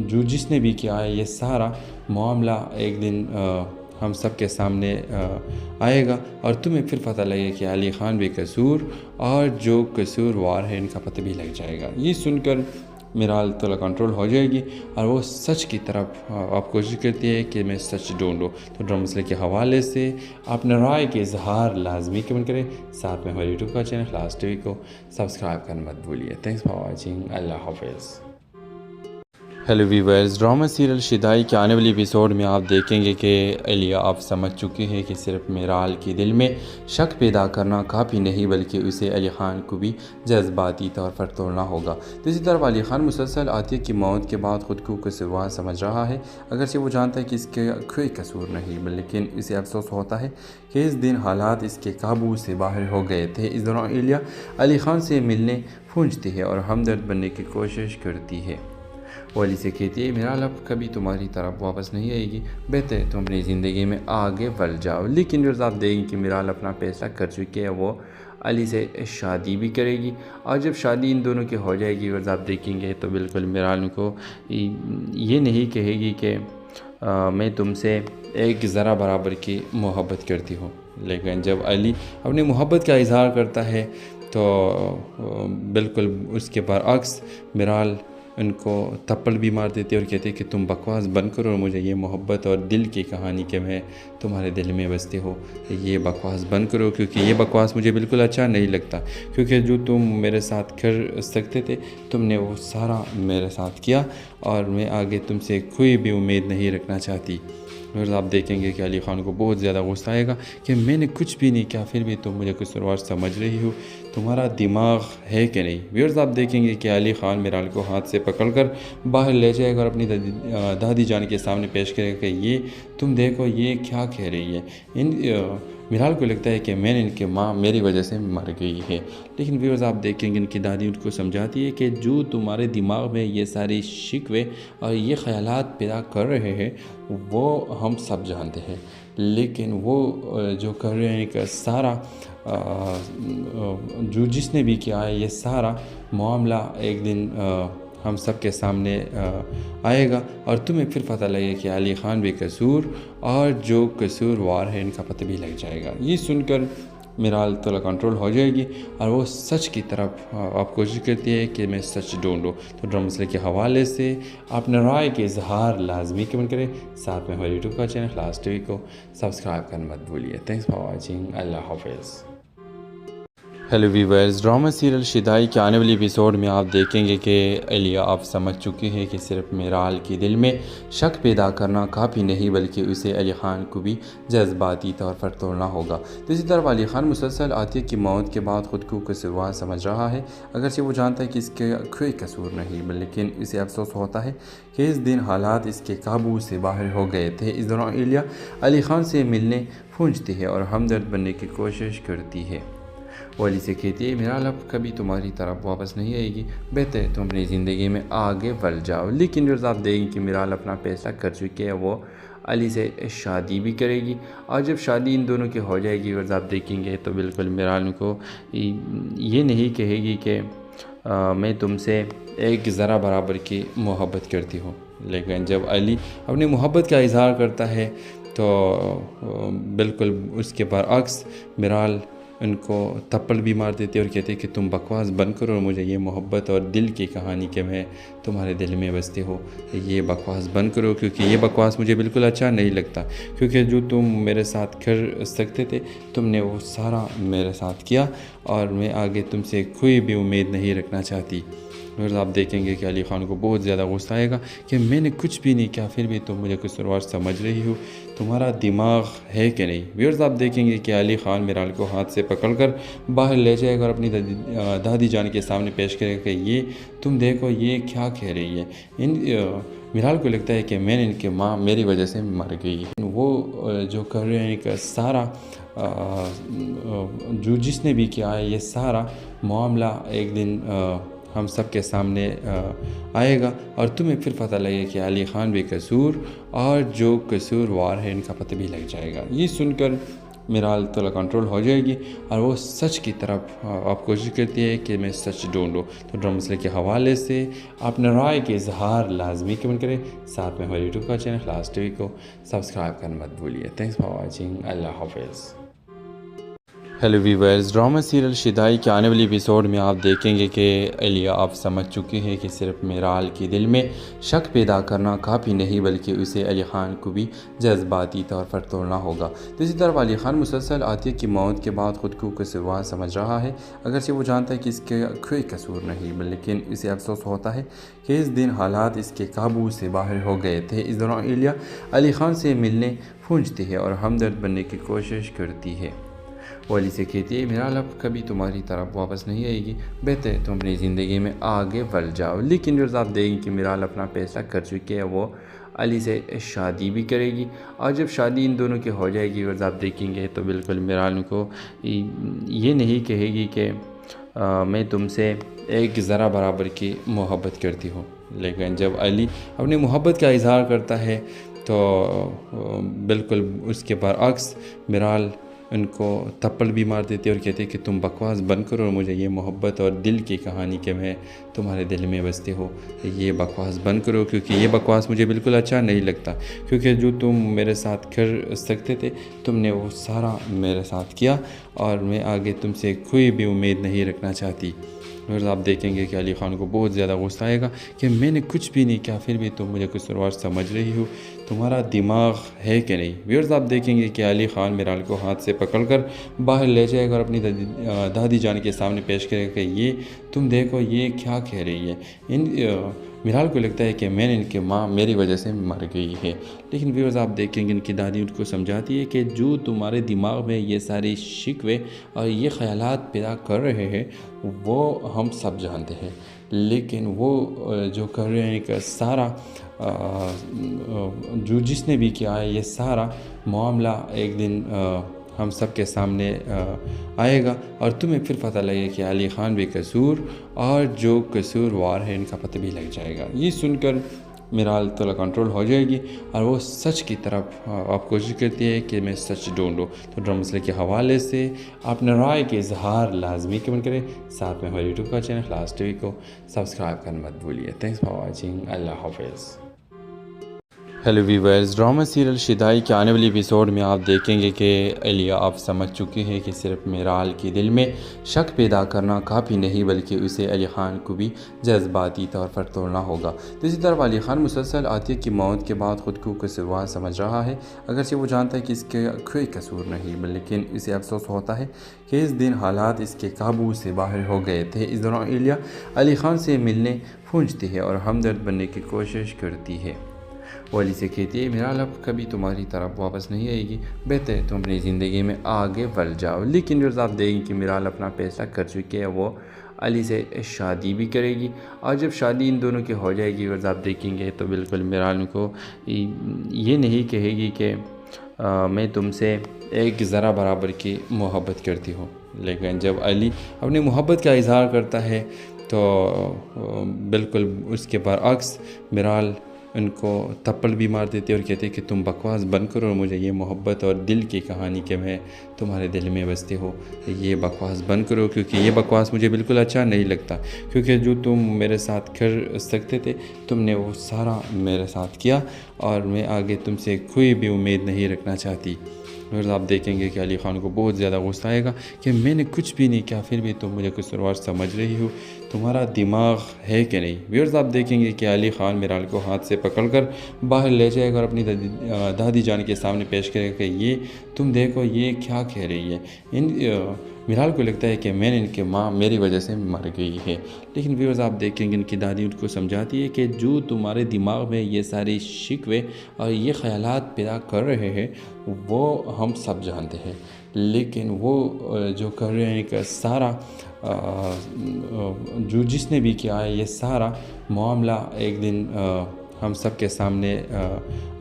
جو جس نے بھی کیا ہے یہ سارا معاملہ ایک دن ہم سب کے سامنے آئے گا اور تمہیں پھر پتہ لگے کہ علی خان بھی قصور اور جو قصوروار ہے ان کا پتہ بھی لگ جائے گا۔ یہ سن کر میرال تھوڑا کنٹرول ہو جائے گی اور وہ سچ کی طرف آپ کوشش کرتی ہے کہ میں سچ ڈھونڈوں۔ تو ڈرام مسئلے کے حوالے سے اپنے رائے کے اظہار لازمی کمنٹ کریں، ساتھ میں ہمارے یوٹیوب کا چینل خلاص ٹی وی کو سبسکرائب کرنا مت بھولیے۔ تھینکس فار واچنگ، اللہ حافظ۔ ہیلو ویورز، ڈرامہ سیریل شدائی کے آنے والی ایپیسوڈ میں آپ دیکھیں گے کہ الیہ آپ سمجھ چکی ہے کہ صرف میرال کے دل میں شک پیدا کرنا کافی نہیں بلکہ اسے علی خان کو بھی جذباتی طور پر توڑنا ہوگا۔ دوسری طرف علی خان مسلسل عاطیہ کی موت کے بعد خود کو قصوروار سمجھ رہا ہے، اگرچہ وہ جانتا ہے کہ اس کے کوئی قصور نہیں، لیکن اسے افسوس ہوتا ہے کہ اس دن حالات اس کے قابو سے باہر ہو گئے تھے۔ اس دوران الیہ علی خان سے ملنے پہنچتی ہے اور ہمدرد بننے کی کوشش کرتی ہے۔ وہ علی سے کہتی ہے میرال اب کبھی تمہاری طرف واپس نہیں آئے گی، بہتر ہے تم اپنی زندگی میں آگے بڑھ جاؤ۔ لیکن جو آپ دیکھیں کہ میرال اپنا فیصلہ کر چکی ہے، وہ علی سے شادی بھی کرے گی، اور جب شادی ان دونوں کی ہو جائے گی اور آپ دیکھیں گے تو بالکل میرال کو یہ نہیں کہے گی کہ میں تم سے ایک ذرہ برابر کی محبت کرتی ہوں، لیکن جب علی اپنی محبت کا اظہار کرتا ہے تو بالکل اس کے برعکس میرال ان کو تھپڑ بھی مار دیتے اور کہتے کہ تم بکواس بند کرو اور مجھے یہ محبت اور دل کی کہانی کہ میں تمہارے دل میں بستے ہو یہ بکواس بند کرو، کیونکہ یہ بکواس مجھے بالکل اچھا نہیں لگتا، کیونکہ جو تم میرے ساتھ کر سکتے تھے تم نے وہ سارا میرے ساتھ کیا، اور میں آگے تم سے کوئی بھی امید نہیں رکھنا چاہتی۔ اور آپ دیکھیں گے کہ علی خان کو بہت زیادہ غصہ آئے گا کہ میں نے کچھ بھی نہیں کیا پھر بھی تم مجھے قصوروار سمجھ رہی ہو، تمہارا دماغ ہے کہ نہیں۔ ویورز آپ دیکھیں گے کہ علی خان میرال کو ہاتھ سے پکڑ کر باہر لے جائے گا اور اپنی دادی جان کے سامنے پیش کرے گا کہ یہ تم دیکھو یہ کیا کہہ رہی ہے۔ میرال کو لگتا ہے کہ میں نے ان کی ماں میری وجہ سے مر گئی ہے، لیکن ویورز آپ دیکھیں گے ان کی دادی ان کو سمجھاتی ہے کہ جو تمہارے دماغ میں یہ ساری شکوے اور یہ خیالات پیدا کر رہے ہیں وہ ہم سب جانتے ہیں، لیکن وہ جو کر رہے ہیں کہ سارا جو جس نے بھی کیا ہے یہ سارا معاملہ ایک دن ہم سب کے سامنے آئے گا اور تمہیں پھر پتہ لگے کہ علی خان بے قصور اور جو قصوروار ہے ان کا پتہ بھی لگ جائے گا۔ یہ سن کر میرال تھوڑا کنٹرول ہو جائے گی اور وہ سچ کی طرف آپ کوشش کرتی ہے کہ میں سچ ڈھونڈوں۔ تو ڈرامہ مسئلے کے حوالے سے اپنے رائے کے اظہار لازمی کمنٹ کریں، ساتھ میں ہمارے یوٹیوب کا چینل خلاص ٹی وی کو سبسکرائب کرنا مت بھولیے۔ تھینکس فار واچنگ، اللہ حافظ۔ ہیلو ویورز، ڈرامہ سیریل شدائی کے آنے والی ایپیسوڈ میں آپ دیکھیں گے کہ الیہ آپ سمجھ چکی ہے کہ صرف میرال کے دل میں شک پیدا کرنا کافی نہیں بلکہ اسے علی خان کو بھی جذباتی طور پر توڑنا ہوگا۔ دوسری طرف علی خان مسلسل عاطیہ کی موت کے بعد خود کو قصوروار سمجھ رہا ہے، اگرچہ وہ جانتا ہے کہ اس کے کوئی قصور نہیں، لیکن اسے افسوس ہوتا ہے کہ اس دن حالات اس کے قابو سے باہر ہو گئے تھے۔ اس دوران الیہ علی خان سے ملنے پہنچتی ہے اور ہمدرد بننے کی کوشش کرتی ہے۔ وہ علی سے کہتی ہے میرال اب کبھی تمہاری طرف واپس نہیں آئے گی، بہتر ہے تم اپنی زندگی میں آگے بڑھ جاؤ۔ لیکن آپ دیں گے کہ میرال اپنا فیصلہ کر چکی ہے، وہ علی سے شادی بھی کرے گی، اور جب شادی ان دونوں کی ہو جائے گی اور آپ دیکھیں گے تو بالکل میرال کو یہ نہیں کہے گی کہ میں تم سے ایک ذرہ برابر کی محبت کرتی ہوں، لیکن جب علی اپنی محبت کا اظہار کرتا ہے تو بالکل اس کے برعکس میرال ان کو تھپڑ بھی مار دیتے اور کہتے کہ تم بکواس بند کرو اور مجھے یہ محبت اور دل کی کہانی کہ میں تمہارے دل میں بستے ہو یہ بکواس بند کرو، کیونکہ یہ بکواس مجھے بالکل اچھا نہیں لگتا، کیونکہ جو تم میرے ساتھ کر سکتے تھے تم نے وہ سارا میرے ساتھ کیا، اور میں آگے تم سے کوئی بھی امید نہیں رکھنا چاہتی۔ اور آپ دیکھیں گے کہ علی خان کو بہت زیادہ غصہ آئے گا کہ میں نے کچھ بھی نہیں کیا پھر بھی تم مجھے قصوروار سمجھ رہی ہو، تمہارا دماغ ہے کہ نہیں۔ ویورز آپ دیکھیں گے کہ علی خان میرال کو ہاتھ سے پکڑ کر باہر لے جائے گا اور اپنی دادی جان کے سامنے پیش کرے گا کہ یہ تم دیکھو یہ کیا کہہ رہی ہے۔ میرال کو لگتا ہے کہ میں نے ان کی ماں میری وجہ سے مر گئی ہے، وہ جو کر رہے ہیں کہ سارا جو جس نے بھی کیا ہے یہ سارا معاملہ ایک دن ہم سب کے سامنے آئے گا اور تمہیں پھر پتہ لگے کہ علی خان بے قصور اور جو قصوروار ہے ان کا پتہ بھی لگ جائے گا۔ یہ سن کر میرال تھوڑا کنٹرول ہو جائے گی اور وہ سچ کی طرف آپ کوشش کرتی ہے کہ میں سچ ڈھونڈوں۔ تو ڈرامہ مسئلے کے حوالے سے اپنے رائے کے اظہار لازمی کمنٹ کریں، ساتھ میں ہمارے یوٹیوب کا چینل خلاص ٹی وی کو سبسکرائب کرنا مت بھولیے۔ تھینکس فار واچنگ، اللہ حافظ۔ ہیلو ویورز، ڈرامہ سیریل شدائی کے آنے والی ایپیسوڈ میں آپ دیکھیں گے کہ الیہ آپ سمجھ چکی ہے کہ صرف میرال کے دل میں شک پیدا کرنا کافی نہیں بلکہ اسے علی خان کو بھی جذباتی طور پر توڑنا ہوگا۔ دوسری طرف علی خان مسلسل عاطیہ کی موت کے بعد خود کو قصوروار سمجھ رہا ہے، اگرچہ وہ جانتا ہے کہ اس کے کوئی قصور نہیں، لیکن اسے افسوس ہوتا ہے کہ اس دن حالات اس کے قابو سے باہر ہو گئے تھے۔ اس دوران الیہ علی خان سے ملنے پہنچتی ہے اور ہمدرد بننے کی کوشش کرتی ہے۔ وہ علی سے کہتی ہے میرال اب کبھی تمہاری طرف واپس نہیں آئے گی، بہتر ہے تم اپنی زندگی میں آگے بڑھ جاؤ۔ لیکن آپ دیں گے کہ میرال اپنا فیصلہ کر چکی ہے، وہ علی سے شادی بھی کرے گی، اور جب شادی ان دونوں کی ہو جائے گی اور آپ دیکھیں گے تو بالکل میرال کو یہ نہیں کہے گی کہ میں تم سے ایک ذرہ برابر کی محبت کرتی ہوں، لیکن جب علی اپنی محبت کا اظہار کرتا ہے تو بالکل اس کے برعکس میرال ان کو تھپڑ بھی مار دیتے اور کہتے کہ تم بکواس بند کرو اور مجھے یہ محبت اور دل کی کہانی کہ میں تمہارے دل میں بستے ہو یہ بکواس بند کرو، کیونکہ یہ بکواس مجھے بالکل اچھا نہیں لگتا، کیونکہ جو تم میرے ساتھ کر سکتے تھے تم نے وہ سارا میرے ساتھ کیا، اور میں آگے تم سے کوئی بھی امید نہیں رکھنا چاہتی۔ پھر آپ دیکھیں گے کہ علی خان کو بہت زیادہ غصہ آئے گا کہ میں نے کچھ بھی نہیں کیا، پھر بھی تم مجھے قصوروار سمجھ رہی ہو، تمہارا دماغ ہے کہ نہیں۔ ویورز آپ دیکھیں گے کہ علی خان میرال کو ہاتھ سے پکڑ کر باہر لے جائے گا اور اپنی دادی جان کے سامنے پیش کرے گا کہ یہ تم دیکھو یہ کیا کہہ رہی ہے۔ میرال کو لگتا ہے کہ میں نے ان کی ماں میری وجہ سے مر گئی ہے، لیکن ویورز آپ دیکھیں گے ان کی دادی ان کو سمجھاتی ہے کہ جو تمہارے دماغ میں یہ ساری شکوے اور یہ خیالات پیدا کر رہے ہیں وہ ہم سب جانتے ہیں، لیکن وہ جو کر رہے ہیں کہ سارا جو جس نے بھی کیا ہے یہ سارا معاملہ ایک دن ہم سب کے سامنے آئے گا اور تمہیں پھر پتہ لگے کہ علی خان بھی قصور اور جو قصوروار ہے ان کا پتہ بھی لگ جائے گا۔ یہ سن کر میرال تھوڑا کنٹرول ہو جائے گی اور وہ سچ کی طرف آپ کوشش کرتی ہے کہ میں سچ ڈھونڈوں۔ تو ڈرامہ مسئلے کے حوالے سے اپنے رائے کے اظہار لازمی کمنٹ کریں، ساتھ میں ہمارے یوٹیوب کا چینل خلاص ٹی وی کو سبسکرائب کرنا مت بھولیے۔ تھینکس فار واچنگ، اللہ حافظ۔ ہیلو ویورز، ڈرامہ سیریل شدائی کے آنے والی ایپیسوڈ میں آپ دیکھیں گے کہ الیہ آپ سمجھ چکی ہے کہ صرف میرال کے دل میں شک پیدا کرنا کافی نہیں بلکہ اسے علی خان کو بھی جذباتی طور پر توڑنا ہوگا۔ دوسری طرف علی خان مسلسل عاطیہ کی موت کے بعد خود کو قصوروار سمجھ رہا ہے، اگرچہ وہ جانتا ہے کہ اس کے کوئی قصور نہیں، لیکن اسے افسوس ہوتا ہے کہ اس دن حالات اس کے قابو سے باہر ہو گئے تھے۔ اس دوران الیہ علی خان سے ملنے پہنچتی ہے اور ہمدرد بننے کی کوشش کرتی ہے۔ وہ علی سے کہتی ہے میرال اب کبھی تمہاری طرف واپس نہیں آئے گی، بہتر ہے تم اپنی زندگی میں آگے بڑھ جاؤ۔ لیکن جو آپ دیکھیں کہ میرال اپنا فیصلہ کر چکی ہے، وہ علی سے شادی بھی کرے گی، اور جب شادی ان دونوں کی ہو جائے گی اور آپ دیکھیں گے تو بالکل میرال کو یہ نہیں کہے گی کہ میں تم سے ایک ذرہ برابر کی محبت کرتی ہوں، لیکن جب علی اپنی محبت کا اظہار کرتا ہے تو بالکل اس کے برعکس میرال ان کو تھپڑ بھی مار دیتے اور کہتے کہ تم بکواس بند کرو اور مجھے یہ محبت اور دل کی کہانی کہ میں تمہارے دل میں بستے ہو یہ بکواس بند کرو، کیونکہ یہ بکواس مجھے بالکل اچھا نہیں لگتا، کیونکہ جو تم میرے ساتھ کر سکتے تھے تم نے وہ سارا میرے ساتھ کیا اور میں آگے تم سے کوئی بھی امید نہیں رکھنا چاہتی۔ اور آپ دیکھیں گے کہ علی خان کو بہت زیادہ غصہ آئے گا کہ میں نے کچھ بھی نہیں کیا، پھر بھی تم مجھے قصوروار سمجھ رہی ہو، تمہارا دماغ ہے کہ نہیں۔ ویورز آپ دیکھیں گے کہ علی خان میرال کو ہاتھ سے پکڑ کر باہر لے جائے گا اور اپنی دادی جان کے سامنے پیش کرے گا کہ یہ تم دیکھو یہ کیا کہہ رہی ہے۔ میرال کو لگتا ہے کہ میں نے ان کی ماں میری وجہ سے مر گئی ہے، لیکن ویورز آپ دیکھیں گے ان کی دادی ان کو سمجھاتی ہے کہ جو تمہارے دماغ میں یہ ساری شکوے اور یہ خیالات پیدا کر رہے ہیں وہ ہم سب جانتے ہیں، لیکن وہ جو کر رہے ہیں کہ سارا جو جس نے بھی کیا ہے یہ سارا معاملہ ایک دن ہم سب کے سامنے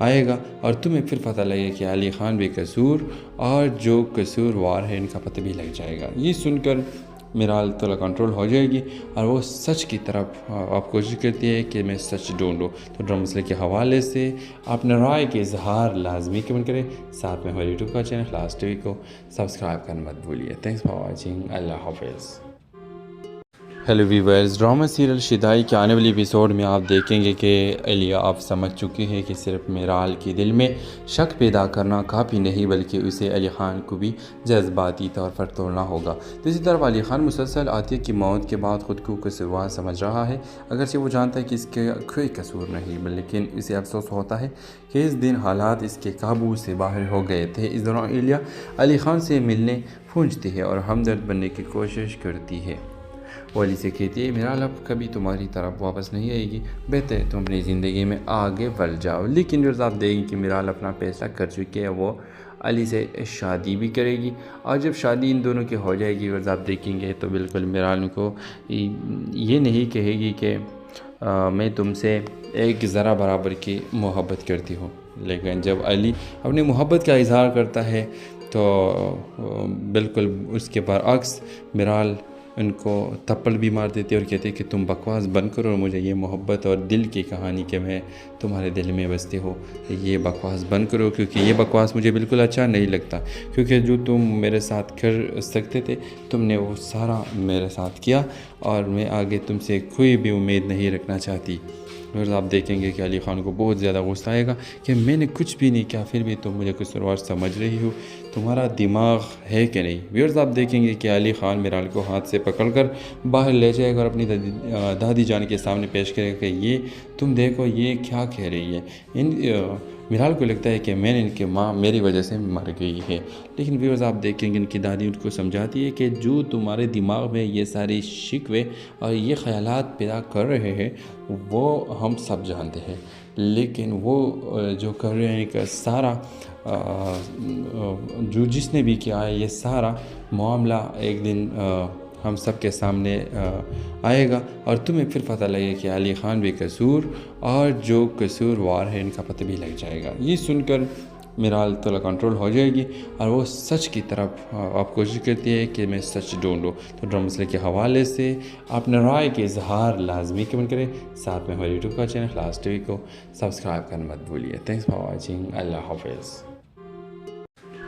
آئے گا اور تمہیں پھر پتہ لگے کہ علی خان بھی قصور اور جو قصوروار ہے ان کا پتہ بھی لگ جائے گا۔ یہ سن کر میرال تھوڑا کنٹرول ہو جائے گی اور وہ سچ کی طرف آپ کوشش کرتی ہے کہ میں سچ ڈھونڈوں۔ تو ڈرامہ مسئلے کے حوالے سے اپنے رائے کے اظہار لازمی کمنٹ کریں، ساتھ میں ہمارے یوٹیوب کا چینل خلاص ٹی وی کو سبسکرائب کرنا مت بھولیے۔ تھینکس فار واچنگ، اللہ حافظ۔ ہیلو ویورز، ڈرامہ سیریل شدائی کے آنے والی ایپیسوڈ میں آپ دیکھیں گے کہ الیہ آپ سمجھ چکی ہے کہ صرف میرال کے دل میں شک پیدا کرنا کافی نہیں بلکہ اسے علی خان کو بھی جذباتی طور پر توڑنا ہوگا۔ دوسری طرف علی خان مسلسل عاطیہ کی موت کے بعد خود کو قصوروار سمجھ رہا ہے، اگرچہ وہ جانتا ہے کہ اس کے کوئی قصور نہیں، لیکن اسے افسوس ہوتا ہے کہ اس دن حالات اس کے قابو سے باہر ہو گئے تھے۔ اس دوران الیہ علی خان سے ملنے پہنچتی ہے اور ہمدرد بننے کی کوشش کرتی ہے۔ وہ علی سے کہتی ہے میرال اب کبھی تمہاری طرف واپس نہیں آئے گی، بہتر ہے تم اپنی زندگی میں آگے بڑھ جاؤ۔ لیکن جو آپ دیکھیں کہ میرال اپنا فیصلہ کر چکی ہے، وہ علی سے شادی بھی کرے گی، اور جب شادی ان دونوں کی ہو جائے گی اور آپ دیکھیں گے تو بالکل میرال کو یہ نہیں کہے گی کہ میں تم سے ایک ذرہ برابر کی محبت کرتی ہوں، لیکن جب علی اپنی محبت کا اظہار کرتا ہے تو بالکل اس کے برعکس میرال ان کو تھپڑ بھی مار دیتے اور کہتے کہ تم بکواس بند کرو اور مجھے یہ محبت اور دل کی کہانی کہ میں تمہارے دل میں بستے ہو یہ بکواس بند کرو، کیونکہ یہ بکواس مجھے بالکل اچھا نہیں لگتا، کیونکہ جو تم میرے ساتھ کر سکتے تھے تم نے وہ سارا میرے ساتھ کیا اور میں آگے تم سے کوئی بھی امید نہیں رکھنا چاہتی۔ پھر آپ دیکھیں گے کہ علی خان کو بہت زیادہ غصہ آئے گا کہ میں نے کچھ بھی نہیں کیا پھر بھی تم مجھے قصوروار سمجھ رہی ہو، تمہارا دماغ ہے کہ نہیں۔ ویورز آپ دیکھیں گے کہ علی خان میرال کو ہاتھ سے پکڑ کر باہر لے جائے گا اور اپنی دادی جان کے سامنے پیش کرے گا کہ یہ تم دیکھو یہ کیا کہہ رہی ہے۔ میرال کو لگتا ہے کہ میں نے ان کی ماں میری وجہ سے مر گئی ہے، لیکن ویورز آپ دیکھیں گے ان کی دادی ان کو سمجھاتی ہے کہ جو تمہارے دماغ میں یہ ساری شکوے اور یہ خیالات پیدا کر رہے ہیں وہ ہم سب جانتے ہیں، لیکن وہ جو کر رہے ہیں کہ سارا جو جس نے بھی کیا ہے یہ سارا معاملہ ایک دن ہم سب کے سامنے آئے گا اور تمہیں پھر پتہ لگے کہ علی خان بھی قصور اور جو قصوروار ہے ان کا پتہ بھی لگ جائے گا۔ یہ سن کر میرال تھوڑا کنٹرول ہو جائے گی اور وہ سچ کی طرف آپ کوشش کرتی ہے کہ میں سچ ڈھونڈوں۔ تو ڈرامہ مسئلے کے حوالے سے اپنے رائے کے اظہار لازمی کمنٹ کریں، ساتھ میں ہمارے یوٹیوب کا چینل خلاص ٹی وی کو سبسکرائب کرنا مت بھولیے۔ تھینکس فار واچنگ، اللہ حافظ۔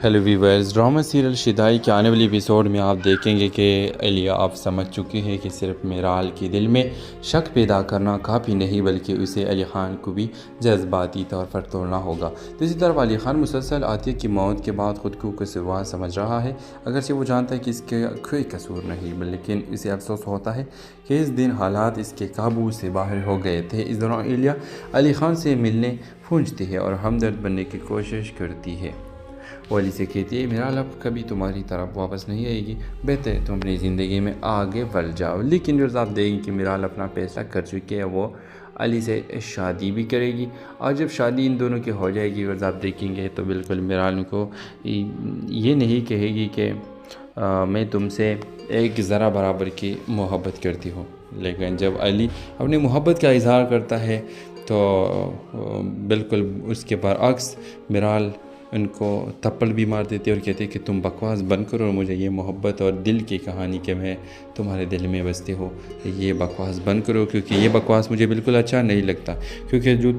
ہیلو ویورز، ڈرامہ سیریل شدائی کے آنے والی ایپیسوڈ میں آپ دیکھیں گے کہ الیہ آپ سمجھ چکی ہے کہ صرف میرال کے دل میں شک پیدا کرنا کافی نہیں بلکہ اسے علی خان کو بھی جذباتی طور پر توڑنا ہوگا۔ دوسری طرف علی خان مسلسل عاطیہ کی موت کے بعد خود کو قصوروار سمجھ رہا ہے، اگرچہ وہ جانتا ہے کہ اس کے کوئی قصور نہیں، لیکن اسے افسوس ہوتا ہے کہ اس دن حالات اس کے قابو سے باہر ہو گئے تھے۔ اس دوران الیہ علی خان سے ملنے پہنچتی ہے اور ہمدرد بننے کی کوشش کرتی ہے۔ وہ علی سے کہتی ہے میرال اب کبھی تمہاری طرف واپس نہیں آئے گی، بہتر ہے تم اپنی زندگی میں آگے بڑھ جاؤ۔ لیکن جو آپ دیکھیں کہ میرال اپنا فیصلہ کر چکی ہے، وہ علی سے شادی بھی کرے گی، اور جب شادی ان دونوں کی ہو جائے گی اور آپ دیکھیں گے تو بالکل میرال کو یہ نہیں کہے گی کہ میں تم سے ایک ذرہ برابر کی محبت کرتی ہوں، لیکن جب علی اپنی محبت کا اظہار کرتا ہے تو بالکل اس کے برعکس میرال ان کو تھپڑ بھی مار دیتے اور کہتے کہ تم بکواس بند کرو اور مجھے یہ محبت اور دل کی کہانی کہ میں تمہارے دل میں بستے ہو یہ بکواس بند کرو، کیونکہ یہ بکواس مجھے بالکل اچھا نہیں لگتا، کیونکہ جو